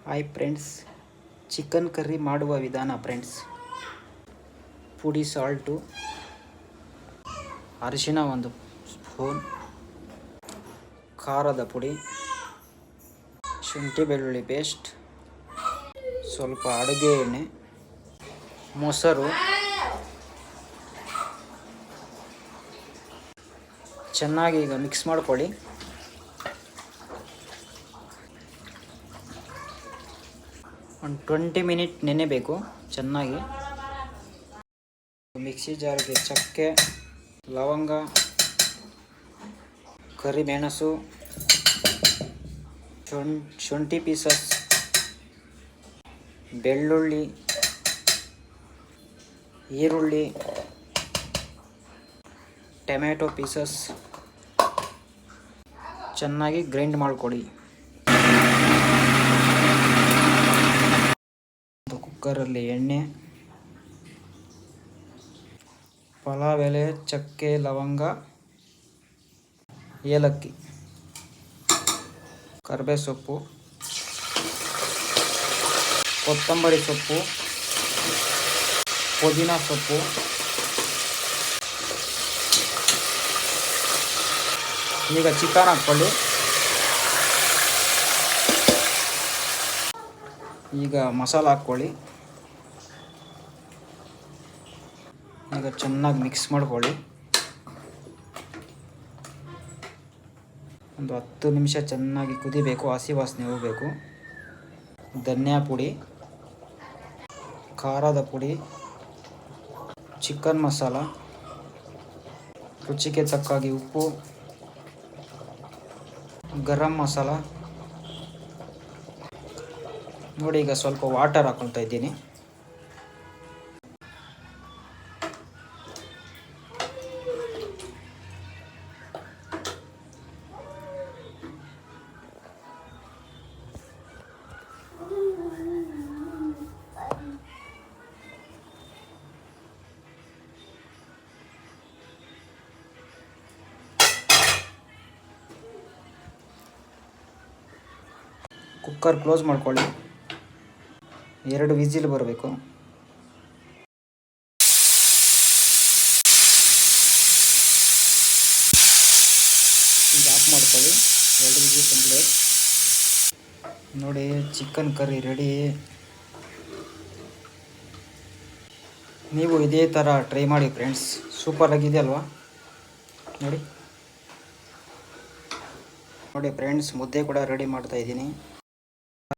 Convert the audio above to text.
Hi friends, chicken curry ಮಾಡುವ ವಿಧಾನ friends. ಪುಡಿ ಸಾಲ್ಟು, ಅರಿಶಿನ 1 ಸ್ಪೂನ್, ಖಾರದ ಪುಡಿ, ಶುಂಠಿ ಬೆಳ್ಳುಳ್ಳಿ ಪೇಸ್ಟ್, ಸ್ವಲ್ಪ ಅಡುಗೆ ಎಣ್ಣೆ, ಮೊಸರು, ಚೆನ್ನಾಗಿ ಈಗ ಮಿಕ್ಸ್ ಮಾಡ್ಕೊಳ್ಳಿ. ಒಂದು 20 ಮಿನಿಟ್ ನೆನೆಬೇಕು ಚೆನ್ನಾಗಿ. ಮಿಕ್ಸಿ ಜಾರ್ಗೆ ಚಕ್ಕೆ, ಲವಂಗ, ಕರಿಮೆಣಸು, ಶುಂಠಿ ಪೀಸಸ್, ಬೆಳ್ಳುಳ್ಳಿ, ಈರುಳ್ಳಿ, ಟೊಮೆಟೊ ಪೀಸಸ್ ಚೆನ್ನಾಗಿ ಗ್ರೈಂಡ್ ಮಾಡ್ಕೊಳ್ಳಿ. ಕುಕ್ಕರಲ್ಲಿ ಎಣ್ಣೆ, ಪಲಾವ್ ಎಲೆ, ಚಕ್ಕೆ, ಲವಂಗ, ಏಲಕ್ಕಿ, ಕರಿಬೇವು ಸೊಪ್ಪು, ಕೊತ್ತಂಬರಿ ಸೊಪ್ಪು, ಪುದೀನ ಸೊಪ್ಪು, ಈಗ ಚಿಕನ್ ಹಾಕ್ಕೊಳ್ಳಿ. ಈಗ ಮಸಾಲ ಹಾಕ್ಕೊಳ್ಳಿ. ಈಗ ಚೆನ್ನಾಗಿ ಮಿಕ್ಸ್ ಮಾಡ್ಕೊಳ್ಳಿ. ಒಂದು 10 ನಿಮಿಷ ಚೆನ್ನಾಗಿ ಕುದಿಬೇಕು, ಹಸಿ ವಾಸನೆ ಹೋಗಬೇಕು. ಧನಿಯಾ ಪುಡಿ, ಖಾರದ ಪುಡಿ, ಚಿಕನ್ ಮಸಾಲ, ರುಚಿಗೆ ತಕ್ಕಾಗಿ ಉಪ್ಪು, ಗರಂ ಮಸಾಲ ನೋಡಿ. ಈಗ ಸ್ವಲ್ಪ ವಾಟರ್ ಹಾಕ್ಕೊಳ್ತಾ ಇದ್ದೀನಿ. ಕುಕ್ಕರ್ ಕ್ಲೋಸ್ ಮಾಡ್ಕೊಳ್ಳಿ. 2 ವಿಸಿಲ್ ಬರಬೇಕು. ಈಗ ಆಫ್ ಮಾಡ್ಕೊಳ್ಳಿ. 2 ವಿಸಿಲ್ ಕಂಪ್ಲೀಟ್. ನೋಡಿ, ಚಿಕನ್ ಕರ್ರಿ ರೆಡಿ. ನೀವು ಇದೇ ಥರ ಟ್ರೈ ಮಾಡಿ ಫ್ರೆಂಡ್ಸ್. ಸೂಪರ್ ಆಗಿದೆ ಅಲ್ವಾ? ನೋಡಿ ಫ್ರೆಂಡ್ಸ್, ಮುದ್ದೆ ಕೂಡ ರೆಡಿ ಮಾಡ್ತಾ ಇದ್ದೀನಿ.